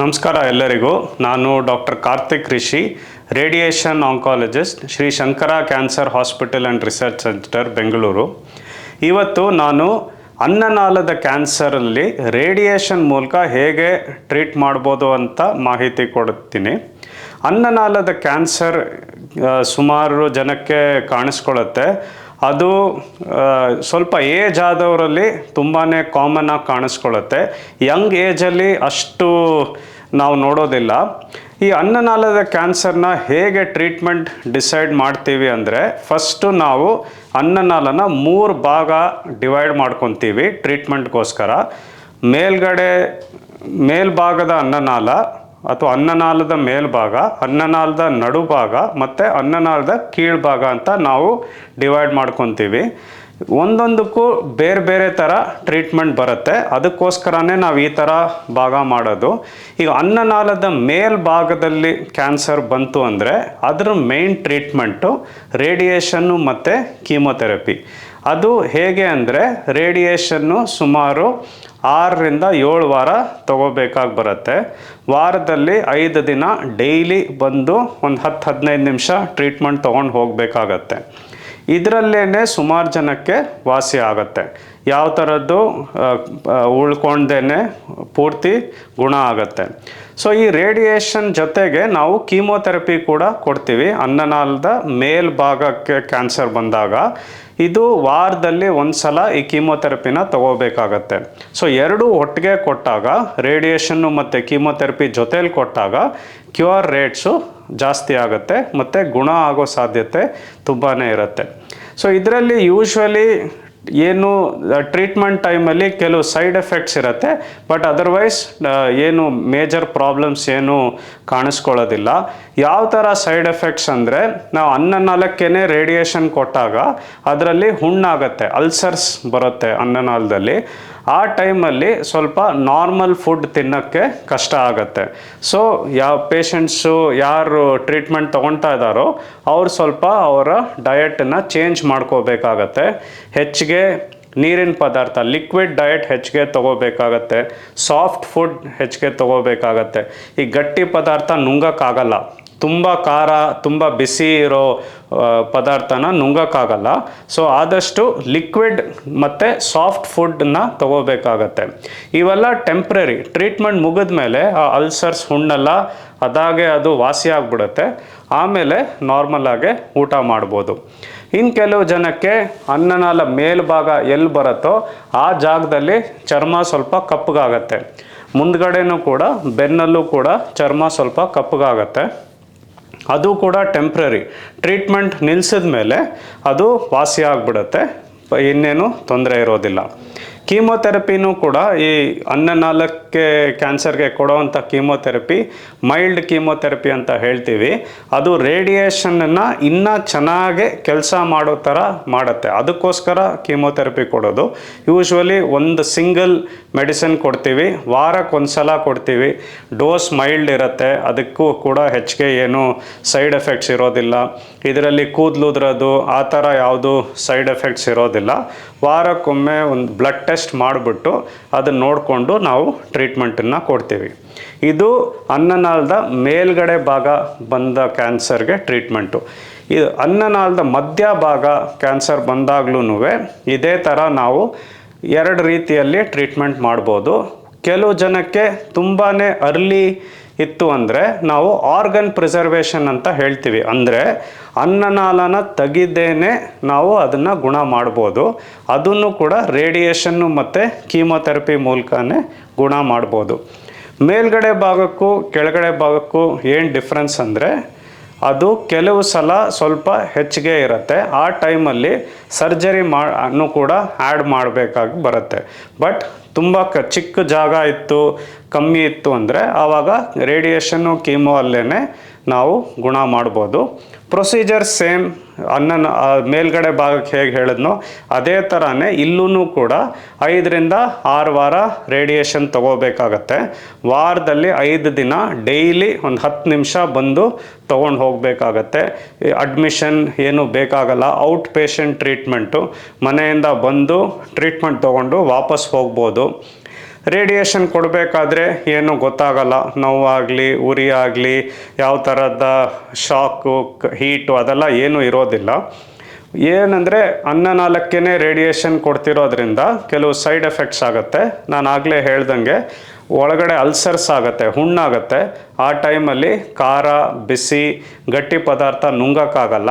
ನಮಸ್ಕಾರ ಎಲ್ಲರಿಗೂ. ನಾನು doctor Karthik Rishi, radiation oncologist, Shri Shankara cancer hospital and research centre, Bengaluru. ಇವತ್ತು ನಾನು ಅನ್ನನಾಳದ ಕ್ಯಾನ್ಸರಲ್ಲಿ ರೇಡಿಯೇಷನ್ ಮೂಲಕ ಹೇಗೆ ಟ್ರೀಟ್ ಮಾಡ್ಬೋದು ಅಂತ ಮಾಹಿತಿ ಕೊಡ್ತೀನಿ. ಅನ್ನನಾಳದ ಕ್ಯಾನ್ಸರ್ ಸುಮಾರು ಜನಕ್ಕೆ ಕಾಣಿಸ್ಕೊಳ್ಳುತ್ತೆ. ಅದು ಸ್ವಲ್ಪ ಏಜ್ ಆದವರಲ್ಲಿ ತುಂಬಾ ಕಾಮನ್ ಆಗಿ ಕಾಣಿಸ್ಕೊಳ್ಳುತ್ತೆ. ಯಂಗ್ ಏಜಲ್ಲಿ ಅಷ್ಟು ನಾವು ನೋಡೋದಿಲ್ಲ. ಈ ಅನ್ನನಾಳದ ಕ್ಯಾನ್ಸರ್ನ ಹೇಗೆ ಟ್ರೀಟ್ಮೆಂಟ್ ಡಿಸೈಡ್ ಮಾಡ್ತೀವಿ ಅಂದರೆ, ಫಸ್ಟು ನಾವು ಅನ್ನನಾಳನ 3 ಭಾಗ ಡಿವೈಡ್ ಮಾಡ್ಕೊತೀವಿ ಟ್ರೀಟ್ಮೆಂಟ್ಗೋಸ್ಕರ. ಮೇಲ್ಭಾಗದ ಅನ್ನನಾಳ ಅಥವಾ ಅನ್ನನಾಳದ ಮೇಲ್ಭಾಗ, ಅನ್ನನಾಳದ ನಡುಭಾಗ ಮತ್ತು ಅನ್ನನಾಳದ ಕೀಳ್ಭಾಗ ಅಂತ ನಾವು ಡಿವೈಡ್ ಮಾಡ್ಕೊತೀವಿ. ಒಂದೊಂದಕ್ಕೂ ಬೇರೆ ಬೇರೆ ಥರ ಟ್ರೀಟ್ಮೆಂಟ್ ಬರುತ್ತೆ. ಅದಕ್ಕೋಸ್ಕರನೇ ನಾವು ಈ ಥರ ಭಾಗ ಮಾಡೋದು. ಈಗ ಅನ್ನನಾಳದ ಮೇಲ್ಭಾಗದಲ್ಲಿ ಕ್ಯಾನ್ಸರ್ ಬಂತು ಅಂದರೆ ಅದರ ಮೇನ್ ಟ್ರೀಟ್ಮೆಂಟು ರೇಡಿಯೇಷನ್ನು ಮತ್ತು ಕೀಮೊಥೆರಪಿ. ಅದು ಹೇಗೆ ಅಂದರೆ, ರೇಡಿಯೇಷನ್ನು ಸುಮಾರು 6 ರಿಂದ 7 ವಾರ ತಗೋಬೇಕಾಗಿ ಬರುತ್ತೆ. ವಾರದಲ್ಲಿ 5 ದಿನ ಡೈಲಿ ಬಂದು ಒಂದು 10-15 ನಿಮಿಷ ಟ್ರೀಟ್ಮೆಂಟ್ ತೊಗೊಂಡು ಹೋಗಬೇಕಾಗತ್ತೆ. ಇದರಲ್ಲೇ ಸುಮಾರು ಜನಕ್ಕೆ ವಾಸಿ ಆಗುತ್ತೆ. ಯಾವ ಥರದ್ದು ಉಳ್ಕೊಂಡೇ ಪೂರ್ತಿ ಗುಣ ಆಗುತ್ತೆ. ಸೊ ಈ ರೇಡಿಯೇಷನ್ ಜೊತೆಗೆ ನಾವು ಕೀಮೊಥೆರಪಿ ಕೂಡ ಕೊಡ್ತೀವಿ. ಅನ್ನನಾಳದ ಮೇಲ್ಭಾಗಕ್ಕೆ ಕ್ಯಾನ್ಸರ್ ಬಂದಾಗ ಇದು ವಾರದಲ್ಲಿ 1 ಸಲ ಈ ಕೀಮೊಥೆರಪಿನ ತಗೋಬೇಕಾಗತ್ತೆ. ಸೊ ಎರಡೂ ಒಟ್ಟಿಗೆ ಕೊಟ್ಟಾಗ, ರೇಡಿಯೇಷನ್ನು ಮತ್ತು ಕೀಮೊಥೆರಪಿ ಜೊತೇಲಿ ಕೊಟ್ಟಾಗ ಕ್ಯೂರ್ ರೇಟ್ಸು ಜಾಸ್ತಿ ಆಗುತ್ತೆ ಮತ್ತು ಗುಣ ಆಗೋ ಸಾಧ್ಯತೆ ತುಂಬಾ ಇರುತ್ತೆ. ಸೊ ಇದರಲ್ಲಿ ಯೂಶ್ವಲಿ ಏನು ಟ್ರೀಟ್ಮೆಂಟ್ ಟೈಮಲ್ಲಿ ಕೆಲವು ಸೈಡ್ ಎಫೆಕ್ಟ್ಸ್ ಇರುತ್ತೆ, ಬಟ್ ಅದರ್ವೈಸ್ ಏನು ಮೇಜರ್ ಪ್ರಾಬ್ಲಮ್ಸ್ ಏನು ಕಾಣಿಸ್ಕೊಳ್ಳೋದಿಲ್ಲ. ಯಾವ ಥರ ಸೈಡ್ ಎಫೆಕ್ಟ್ಸ್ ಅಂದರೆ, ನಾವು ಅನ್ನನಾಳಕ್ಕೇ ರೇಡಿಯೇಷನ್ ಕೊಟ್ಟಾಗ ಅದರಲ್ಲಿ ಹುಣ್ಣಾಗತ್ತೆ, ಅಲ್ಸರ್ಸ್ ಬರುತ್ತೆ ಅನ್ನನಾಳದಲ್ಲಿ. ಆ ಟೈಮಲ್ಲಿ ಸ್ವಲ್ಪ ನಾರ್ಮಲ್ ಫುಡ್ ತಿನ್ನೋಕ್ಕೆ ಕಷ್ಟ ಆಗುತ್ತೆ. ಸೊ ಯಾವ ಪೇಷಂಟ್ಸು ಯಾರು ಟ್ರೀಟ್ಮೆಂಟ್ ತೊಗೊಳ್ತಾ ಇದ್ದಾರೋ ಅವ್ರು ಸ್ವಲ್ಪ ಅವರ ಡಯಟನ್ನು ಚೇಂಜ್ ಮಾಡ್ಕೋಬೇಕಾಗತ್ತೆ. ಹೆಚ್ಚಿಗೆ ನೀರಿನ ಪದಾರ್ಥ, ಲಿಕ್ವಿಡ್ ಡಯಟ್ ಹೆಚ್ಚಿಗೆ ತೊಗೋಬೇಕಾಗತ್ತೆ. ಸಾಫ್ಟ್ ಫುಡ್ ಹೆಚ್ಚಿಗೆ ತೊಗೋಬೇಕಾಗತ್ತೆ. ಈ ಗಟ್ಟಿ ಪದಾರ್ಥ ನುಂಗೋಕ್ಕಾಗಲ್ಲ. ತುಂಬ ಖಾರ, ತುಂಬ ಬಿಸಿ ಇರೋ ಪದಾರ್ಥನ ನುಂಗೋಕ್ಕಾಗಲ್ಲ. ಸೊ ಆದಷ್ಟು ಲಿಕ್ವಿಡ್ ಮತ್ತು ಸಾಫ್ಟ್ ಫುಡ್ಡನ್ನ ತಗೋಬೇಕಾಗತ್ತೆ. ಇವೆಲ್ಲ ಟೆಂಪ್ರರಿ. ಟ್ರೀಟ್ಮೆಂಟ್ ಮುಗಿದ ಮೇಲೆ ಆ ಅಲ್ಸರ್ಸ್ ಹುಣ್ಣೆಲ್ಲ ಅದಾಗೆ ಅದು ವಾಸಿ ಆಗಿಬಿಡುತ್ತೆ. ಆಮೇಲೆ ನಾರ್ಮಲಾಗೆ ಊಟ ಮಾಡ್ಬೋದು. ಇನ್ನು ಕೆಲವು ಜನಕ್ಕೆ ಅನ್ನನಾಳ ಮೇಲ್ಭಾಗ ಎಲ್ಲಿ ಬರುತ್ತೋ ಆ ಜಾಗದಲ್ಲಿ ಚರ್ಮ ಸ್ವಲ್ಪ ಕಪ್ಪಗಾಗತ್ತೆ. ಮುಂದ್ಗಡೆನೂ ಕೂಡ, ಬೆನ್ನಲ್ಲೂ ಕೂಡ ಚರ್ಮ ಸ್ವಲ್ಪ ಕಪ್ಪಗಾಗತ್ತೆ. ಅದು ಕೂಡ ಟೆಂಪ್ರರಿ. ಟ್ರೀಟ್ಮೆಂಟ್ ನಿಲ್ಲಿಸಿದ ಮೇಲೆ ಅದು ವಾಸಿ ಆಗಿಬಿಡುತ್ತೆ, ಇನ್ನೇನು ತೊಂದರೆ ಇರೋದಿಲ್ಲ. ಕೀಮೊಥೆರಪಿನೂ ಕೂಡ ಈ ಅನ್ನನಾಳಕ್ಕೆ ಕ್ಯಾನ್ಸರ್ಗೆ ಕೊಡೋವಂಥ ಕೀಮೊಥೆರಪಿ ಮೈಲ್ಡ್ ಕೀಮೊಥೆರಪಿ ಅಂತ ಹೇಳ್ತೀವಿ. ಅದು ರೇಡಿಯೇಷನನ್ನು ಇನ್ನೂ ಚೆನ್ನಾಗಿ ಕೆಲಸ ಮಾಡೋ ಥರ ಮಾಡುತ್ತೆ. ಅದಕ್ಕೋಸ್ಕರ ಕೀಮೊಥೆರಪಿ ಕೊಡೋದು. ಯೂಶ್ವಲಿ ಒಂದು ಸಿಂಗಲ್ ಮೆಡಿಸಿನ್ ಕೊಡ್ತೀವಿ, ವಾರಕ್ಕೆ 1 ಸಲ ಕೊಡ್ತೀವಿ. ಡೋಸ್ ಮೈಲ್ಡ್ ಇರುತ್ತೆ. ಅದಕ್ಕೂ ಕೂಡ ಹೆಚ್ಚಿಗೆ ಏನು ಸೈಡ್ ಎಫೆಕ್ಟ್ಸ್ ಇರೋದಿಲ್ಲ. ಇದರಲ್ಲಿ ಕೂದಲುದ್ರದು ಆ ಥರ ಯಾವುದು ಸೈಡ್ ಎಫೆಕ್ಟ್ಸ್ ಇರೋದಿಲ್ಲ. ವಾರಕ್ಕೊಮ್ಮೆ ಒಂದು ಬ್ಲಡ್ ಟೆಸ್ಟ್ ಮಾಡಿಬಿಟ್ಟು ಅದನ್ನು ನೋಡಿಕೊಂಡು ನಾವು ಟ್ರೀಟ್ಮೆಂಟನ್ನು ಕೊಡ್ತೀವಿ. ಇದು ಅನ್ನನಾಳದ ಮೇಲ್ಗಡೆ ಭಾಗ ಬಂದ ಕ್ಯಾನ್ಸರ್ಗೆ ಟ್ರೀಟ್ಮೆಂಟು. ಇದು ಅನ್ನನಾಳದ ಮಧ್ಯಭಾಗ ಕ್ಯಾನ್ಸರ್ ಬಂದಾಗ್ಲೂ ಇದೇ ಥರ ನಾವು 2 ರೀತಿಯಲ್ಲಿ ಟ್ರೀಟ್ಮೆಂಟ್ ಮಾಡ್ಬೋದು. ಕೆಲವು ಜನಕ್ಕೆ ತುಂಬಾ ಅರ್ಲಿ ಇತ್ತು ಅಂದರೆ ನಾವು ಆರ್ಗನ್ ಪ್ರಿಸರ್ವೇಷನ್ ಅಂತ ಹೇಳ್ತೀವಿ. ಅಂದರೆ ಅನ್ನನಾಳನ ತೆಗಿದೇನೆ ನಾವು ಅದನ್ನು ಗುಣ ಮಾಡ್ಬೋದು. ಅದನ್ನು ಕೂಡ ರೇಡಿಯೇಷನ್ನು ಮತ್ತು ಕೀಮೊಥೆರಪಿ ಮೂಲಕನೇ ಗುಣ ಮಾಡ್ಬೋದು. ಮೇಲ್ಗಡೆ ಭಾಗಕ್ಕೂ ಕೆಳಗಡೆ ಭಾಗಕ್ಕೂ ಏನು ಡಿಫ್ರೆನ್ಸ್ ಅಂದರೆ, ಅದು ಕೆಲವು ಸಲ ಸ್ವಲ್ಪ ಹೆಚ್ಚಿಗೆ ಇರುತ್ತೆ. ಆ ಟೈಮಲ್ಲಿ ಸರ್ಜರಿ ಕೂಡ ಆ್ಯಡ್ ಮಾಡಬೇಕಾಗಿ ಬರುತ್ತೆ. ಬಟ್ ತುಂಬ ಚಿಕ್ಕ ಜಾಗ ಇತ್ತು, ಕಮ್ಮಿ ಇತ್ತು ಅಂದರೆ ಆವಾಗ ರೇಡಿಯೇಷನ್ನು ಕೀಮೋ ಅಲ್ಲೇ ನಾವು ಗುಣ ಮಾಡ್ಬೋದು. Procedure same. ಮೇಲ್ಗಡೆ ಭಾಗಕ್ಕೆ ಹೇಗೆ ಹೇಳಿದ್ನೋ ಅದೇ ಥರನೇ ಇಲ್ಲೂ ಕೂಡ 5 ರಿಂದ 6 ವಾರ ರೇಡಿಯೇಷನ್ ತಗೋಬೇಕಾಗತ್ತೆ. ವಾರದಲ್ಲಿ 5 ದಿನ ಡೈಲಿ ಒಂದು 10 ನಿಮಿಷ ಬಂದು ತೊಗೊಂಡು ಹೋಗಬೇಕಾಗತ್ತೆ. ಅಡ್ಮಿಷನ್ ಏನು ಬೇಕಾಗಲ್ಲ. Out patient treatment. ಮನೆಯಿಂದ ಬಂದು ಟ್ರೀಟ್ಮೆಂಟ್ ತೊಗೊಂಡು ವಾಪಸ್ ಹೋಗ್ಬೋದು. ರೇಡಿಯೇಷನ್ ಕೊಡಬೇಕಾದ್ರೆ ಏನು ಗೊತ್ತಾಗಲ್ಲ, ನೋವಾಗಲಿ ಉರಿ ಆಗಲಿ ಯಾವ ಥರದ ಶಾಕು ಹೀಟು ಅದೆಲ್ಲ ಏನೂ ಇರೋದಿಲ್ಲ. ಏನಂದರೆ ಅನ್ನನಾಳಕ್ಕೇ ರೇಡಿಯೇಷನ್ ಕೊಡ್ತಿರೋದ್ರಿಂದ ಕೆಲವು ಸೈಡ್ ಎಫೆಕ್ಟ್ಸ್ ಆಗುತ್ತೆ. ನಾನು ಆಗಲೇ ಹೇಳ್ದಂಗೆ ಒಳಗಡೆ ಅಲ್ಸರ್ಸ್ ಆಗುತ್ತೆ, ಹುಣ್ಣಾಗುತ್ತೆ. ಆ ಟೈಮಲ್ಲಿ ಖಾರ ಬಿಸಿ ಗಟ್ಟಿ ಪದಾರ್ಥ ನುಂಗೋಕ್ಕಾಗಲ್ಲ.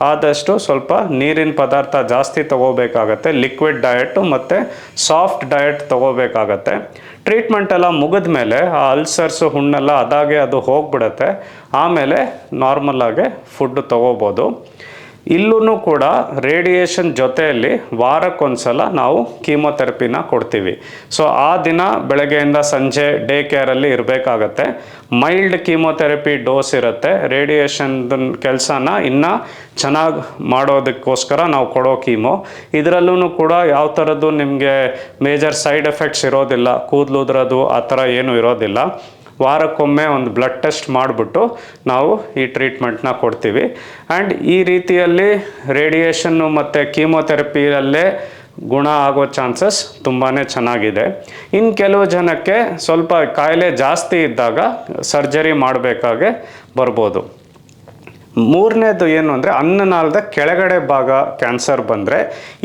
ಆದಷ್ಟು ಸ್ವಲ್ಪ ನೀರಿನ ಪದಾರ್ಥ ಜಾಸ್ತಿ ತೊಗೋಬೇಕಾಗತ್ತೆ, ಲಿಕ್ವಿಡ್ ಡಯಟು ಮತ್ತು ಸಾಫ್ಟ್ ಡಯಟ್ ತೊಗೋಬೇಕಾಗತ್ತೆ. ಟ್ರೀಟ್ಮೆಂಟ್ ಎಲ್ಲ ಮುಗಿದ ಮೇಲೆ ಆ ಅಲ್ಸರ್ಸು ಹುಣ್ಣೆಲ್ಲ ಅದಾಗೆ ಅದು ಹೋಗ್ಬಿಡುತ್ತೆ. ಆಮೇಲೆ ನಾರ್ಮಲಾಗೆ ಫುಡ್ಡು ತೊಗೋಬೋದು. ಇಲ್ಲೂ ಕೂಡ ರೇಡಿಯೇಷನ್ ಜೊತೆಯಲ್ಲಿ ವಾರಕ್ಕೊಂದ್ಸಲ ನಾವು ಕೀಮೊಥೆರಪಿನ ಕೊಡ್ತೀವಿ. ಸೊ ಆ ದಿನ ಬೆಳಗ್ಗೆಯಿಂದ ಸಂಜೆ ಡೇ ಕೇರಲ್ಲಿ ಇರಬೇಕಾಗತ್ತೆ. ಮೈಲ್ಡ್ ಕೀಮೊಥೆರಪಿ ಡೋಸ್ ಇರುತ್ತೆ. ರೇಡಿಯೇಷನ್ದ ಕೆಲಸನ ಇನ್ನೂ ಚೆನ್ನಾಗಿ ಮಾಡೋದಕ್ಕೋಸ್ಕರ ನಾವು ಕೊಡೋ ಕೀಮೋ. ಇದರಲ್ಲೂ ಕೂಡ ಯಾವ ಥರದ್ದು ನಿಮಗೆ ಮೇಜರ್ ಸೈಡ್ ಎಫೆಕ್ಟ್ಸ್ ಇರೋದಿಲ್ಲ, ಕೂದಲು ಉದುರೋದು ಆ ಥರ ಏನೂ ಇರೋದಿಲ್ಲ. ವಾರಕ್ಕೊಮ್ಮೆ ಒಂದು ಬ್ಲಡ್ ಟೆಸ್ಟ್ ಮಾಡಿಬಿಟ್ಟು ನಾವು ಈ ಟ್ರೀಟ್ಮೆಂಟ್ನ ಕೊಡ್ತೀವಿ. ಆ್ಯಂಡ್ ಈ ರೀತಿಯಲ್ಲಿ ರೇಡಿಯೇಷನ್ನು ಮತ್ತು ಕೀಮೊಥೆರಪಿಯಲ್ಲೇ ಗುಣ ಆಗೋ ಚಾನ್ಸಸ್ ತುಂಬಾ ಚೆನ್ನಾಗಿದೆ. ಇನ್ನು ಕೆಲವು ಜನಕ್ಕೆ ಸ್ವಲ್ಪ ಕಾಯಿಲೆ ಜಾಸ್ತಿ ಇದ್ದಾಗ ಸರ್ಜರಿ ಮಾಡಬೇಕಾಗೆ ಬರ್ಬೋದು. ಮೂರನೇದು ಏನು ಅಂದರೆ ಅನ್ನನಾಳದ ಕೆಳಗಡೆ ಭಾಗ ಕ್ಯಾನ್ಸರ್ ಬಂದರೆ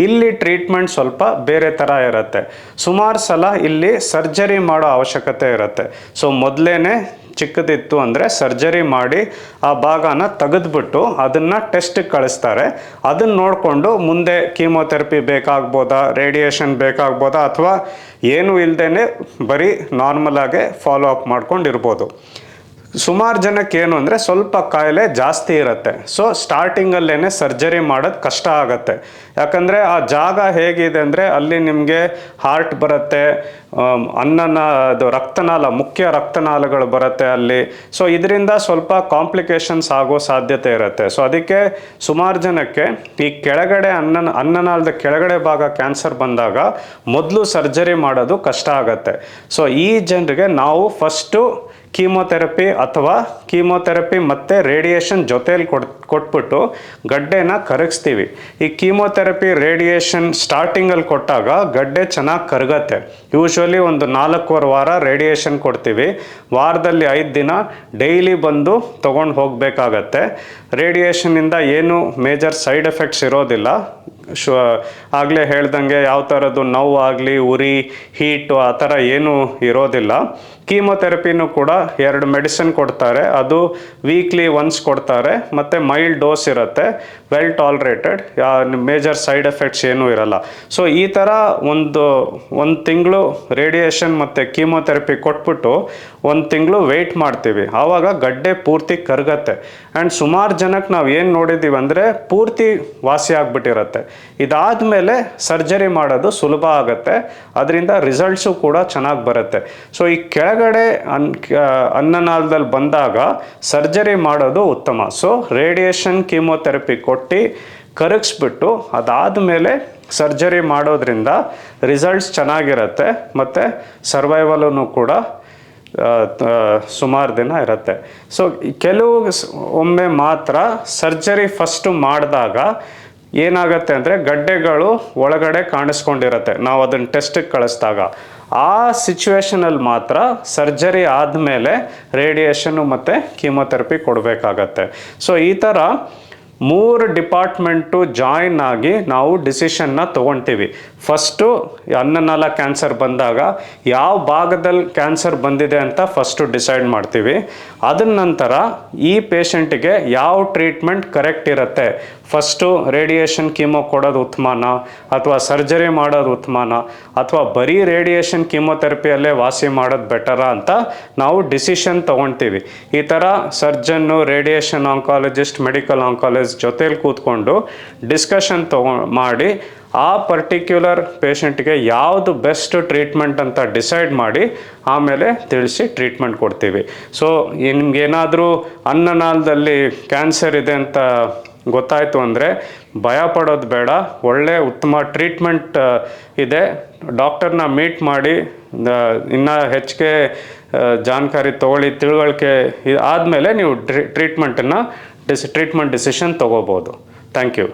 ಇಲ್ಲಿ ಟ್ರೀಟ್ಮೆಂಟ್ ಸ್ವಲ್ಪ ಬೇರೆ ಥರ ಇರುತ್ತೆ. ಸುಮಾರು ಸಲ ಇಲ್ಲಿ ಸರ್ಜರಿ ಮಾಡೋ ಅವಶ್ಯಕತೆ ಇರುತ್ತೆ. ಸೊ ಮೊದಲೇ ಚಿಕ್ಕದಿತ್ತು ಅಂದರೆ ಸರ್ಜರಿ ಮಾಡಿ ಆ ಭಾಗನ ತೆಗೆದುಬಿಟ್ಟು ಅದನ್ನು ಟೆಸ್ಟಿಗೆ ಕಳಿಸ್ತಾರೆ. ಅದನ್ನು ನೋಡಿಕೊಂಡು ಮುಂದೆ ಕೀಮೊಥೆರಪಿ ಬೇಕಾಗ್ಬೋದಾ, ರೇಡಿಯೇಷನ್ ಬೇಕಾಗ್ಬೋದಾ, ಅಥವಾ ಏನೂ ಇಲ್ಲದೇ ಬರೀ ನಾರ್ಮಲಾಗೆ ಫಾಲೋ ಅಪ್ ಮಾಡ್ಕೊಂಡಿರ್ಬೋದು. ಸುಮಾರು ಜನಕ್ಕೆ ಏನು ಅಂದರೆ ಸ್ವಲ್ಪ ಕಾಯಿಲೆ ಜಾಸ್ತಿ ಇರುತ್ತೆ. ಸೊ ಸ್ಟಾರ್ಟಿಂಗಲ್ಲೇ ಸರ್ಜರಿ ಮಾಡೋದು ಕಷ್ಟ ಆಗುತ್ತೆ. ಯಾಕಂದರೆ ಆ ಜಾಗ ಹೇಗಿದೆ ಅಂದರೆ ಅಲ್ಲಿ ನಿಮಗೆ ಹಾರ್ಟ್ ಬರುತ್ತೆ, ಅದು ರಕ್ತನಾಳ, ಮುಖ್ಯ ರಕ್ತನಾಳಗಳು ಬರುತ್ತೆ ಅಲ್ಲಿ. ಸೊ ಇದರಿಂದ ಸ್ವಲ್ಪ ಕಾಂಪ್ಲಿಕೇಶನ್ಸ್ ಆಗೋ ಸಾಧ್ಯತೆ ಇರುತ್ತೆ. ಸೊ ಅದಕ್ಕೆ ಸುಮಾರು ಜನಕ್ಕೆ ಈ ಕೆಳಗಡೆ ಅನ್ನನಾಳದ ಕೆಳಗಡೆ ಭಾಗ ಕ್ಯಾನ್ಸರ್ ಬಂದಾಗ ಮೊದಲು ಸರ್ಜರಿ ಮಾಡೋದು ಕಷ್ಟ ಆಗುತ್ತೆ. ಸೊ ಈ ಜನರಿಗೆ ನಾವು ಫಸ್ಟು ಕೀಮೊಥೆರಪಿ ಅಥವಾ ಕೀಮೊಥೆರಪಿ ಮತ್ತು ರೇಡಿಯೇಷನ್ ಜೊತೆಯಲ್ಲಿ ಕೊಟ್ಬಿಟ್ಟು ಗಡ್ಡೆನ ಕರಗಿಸ್ತೀವಿ. ಈ ಕೀಮೊಥೆರಪಿ ರೇಡಿಯೇಷನ್ ಸ್ಟಾರ್ಟಿಂಗಲ್ಲಿ ಕೊಟ್ಟಾಗ ಗಡ್ಡೆ ಚೆನ್ನಾಗಿ ಕರಗತ್ತೆ. ಯೂಶ್ವಲಿ ಒಂದು 4 ವಾರ ರೇಡಿಯೇಷನ್ ಕೊಡ್ತೀವಿ. ವಾರದಲ್ಲಿ 5 ದಿನ ಡೈಲಿ ಬಂದು ತೊಗೊಂಡು ಹೋಗಬೇಕಾಗತ್ತೆ. ರೇಡಿಯೇಷನ್ನಿಂದ ಏನು ಮೇಜರ್ ಸೈಡ್ ಎಫೆಕ್ಟ್ಸ್ ಇರೋದಿಲ್ಲ. ಆಗಲೇ ಹೇಳ್ದಂಗೆ ಯಾವ ಥರದ್ದು ನೋವು ಆಗಲಿ ಉರಿ ಹೀಟು ಆ ಥರ ಏನೂ ಇರೋದಿಲ್ಲ. ಕೀಮೊಥೆರಪಿನೂ ಕೂಡ 2 ಮೆಡಿಸಿನ್ ಕೊಡ್ತಾರೆ. ಅದು ವೀಕ್ಲಿ ಒನ್ಸ್ ಕೊಡ್ತಾರೆ ಮತ್ತು ಮೈಲ್ಡ್ ಡೋಸ್ ಇರುತ್ತೆ, ವೆಲ್ ಟಾಲ್ರೇಟೆಡ್, ಮೇಜರ್ ಸೈಡ್ ಎಫೆಕ್ಟ್ಸ್ ಏನೂ ಇರಲ್ಲ. ಸೊ ಈ ಥರ ಒಂದು ತಿಂಗಳು ರೇಡಿಯೇಷನ್ ಮತ್ತು ಕೀಮೊಥೆರಪಿ ಕೊಟ್ಬಿಟ್ಟು 1 ತಿಂಗಳು ವೆಯ್ಟ್ ಮಾಡ್ತೀವಿ. ಆವಾಗ ಗಡ್ಡೆ ಪೂರ್ತಿ ಕರಗತ್ತೆ. ಆ್ಯಂಡ್ ಸುಮಾರು ಜನಕ್ಕೆ ನಾವು ಏನು ನೋಡಿದ್ದೀವಿ ಅಂದರೆ ಪೂರ್ತಿ ವಾಸಿ ಆಗಿಬಿಟ್ಟಿರುತ್ತೆ. ಇದಾದಮೇಲೆ ಸರ್ಜರಿ ಮಾಡೋದು ಸುಲಭ ಆಗುತ್ತೆ, ಅದರಿಂದ ರಿಸಲ್ಟ್ಸು ಕೂಡ ಚೆನ್ನಾಗಿ ಬರುತ್ತೆ. ಸೊ ಈ ಕೆಳಗಡೆ ಅನ್ನನಾಳದಲ್ಲಿ ಬಂದಾಗ ಸರ್ಜರಿ ಮಾಡೋದು ಉತ್ತಮ. ಸೊ ರೇಡಿಯೇಷನ್ ಕೀಮೊಥೆರಪಿ ಕೊಟ್ಟು ಕರಗಿಸ್ಬಿಟ್ಟು ಅದಾದಮೇಲೆ ಸರ್ಜರಿ ಮಾಡೋದ್ರಿಂದ ರಿಸಲ್ಟ್ಸ್ ಚೆನ್ನಾಗಿರುತ್ತೆ ಮತ್ತು ಸರ್ವೈವಲೂ ಕೂಡ ಸುಮಾರು ದಿನ ಇರುತ್ತೆ. ಸೊ ಕೆಲವು ಒಮ್ಮೆ ಮಾತ್ರ ಸರ್ಜರಿ ಫಸ್ಟು ಮಾಡಿದಾಗ ಏನಾಗುತ್ತೆ ಅಂದರೆ ಗಡ್ಡೆಗಳು ಒಳಗಡೆ ಕಾಣಿಸ್ಕೊಂಡಿರುತ್ತೆ ನಾವು ಅದನ್ನು ಟೆಸ್ಟಿಗೆ ಕಳಿಸಿದಾಗ. ಆ ಸಿಚುವೇಷನಲ್ಲಿ ಮಾತ್ರ ಸರ್ಜರಿ ಆದಮೇಲೆ ರೇಡಿಯೇಷನ್ನು ಮತ್ತು ಕೀಮೊಥೆರಪಿ ಕೊಡಬೇಕಾಗತ್ತೆ. ಸೊ ಈ ಥರ 3 ಡಿಪಾರ್ಟ್ಮೆಂಟು ಜಾಯಿನ್ ಆಗಿ ನಾವು ಡಿಸಿಷನ್ನ ತೊಗೊಳ್ತೀವಿ. ಫಸ್ಟು ಅನ್ನನಾಳ ಕ್ಯಾನ್ಸರ್ ಬಂದಾಗ ಯಾವ ಭಾಗದಲ್ಲಿ ಕ್ಯಾನ್ಸರ್ ಬಂದಿದೆ ಅಂತ ಫಸ್ಟು ಡಿಸೈಡ್ ಮಾಡ್ತೀವಿ. ಅದರ ನಂತರ ಈ ಪೇಷಂಟಿಗೆ ಯಾವ ಟ್ರೀಟ್ಮೆಂಟ್ ಕರೆಕ್ಟ್ ಇರುತ್ತೆ, ಫಸ್ಟು ರೇಡಿಯೇಷನ್ ಕೀಮೋ ಕೊಡೋದು ಉತ್ತಮನ ಅಥವಾ ಸರ್ಜರಿ ಮಾಡೋದು ಉತ್ತಮನ ಅಥವಾ ಬರೀ ರೇಡಿಯೇಷನ್ ಕೀಮೊಥೆರಪಿಯಲ್ಲೇ ವಾಸಿ ಮಾಡೋದು ಬೆಟರಾ ಅಂತ ನಾವು ಡಿಸಿಷನ್ ತೊಗೊಳ್ತೀವಿ. ಈ ಥರ surgeon, radiation oncologist, medical oncologist ಜೊತೇಲಿ ಕೂತ್ಕೊಂಡು ಡಿಸ್ಕಷನ್ ಮಾಡಿ ಆ ಪರ್ಟಿಕ್ಯುಲರ್ ಪೇಷಂಟ್ಗೆ ಯಾವುದು ಬೆಸ್ಟ್ ಟ್ರೀಟ್ಮೆಂಟ್ ಅಂತ ಡಿಸೈಡ್ ಮಾಡಿ ಆಮೇಲೆ ತಿಳಿಸಿ ಟ್ರೀಟ್ಮೆಂಟ್ ಕೊಡ್ತೀವಿ. ಸೊ ನಿಮ್ಗೇನಾದರೂ ಅನ್ನನಾಳದಲ್ಲಿ ಕ್ಯಾನ್ಸರ್ ಇದೆ ಅಂತ ಗೊತ್ತಾಯಿತು ಅಂದರೆ ಭಯ ಪಡೋದು ಬೇಡ. ಒಳ್ಳೆ ಉತ್ತಮ ಟ್ರೀಟ್ಮೆಂಟ್ ಇದೆ. ಡಾಕ್ಟರ್ನ ಮೀಟ್ ಮಾಡಿ ಇನ್ನೂ ಹೆಚ್ಚಿಗೆ ಜಾಣಕಾರಿ ತೊಗೊಳ್ಳಿ, ತಿಳುವಳಿಕೆ ಆದಮೇಲೆ ನೀವು ಟ್ರೀಟ್ಮೆಂಟ್ ಡಿಸಿಷನ್ ತೊಗೋಬೋದು. Thank you.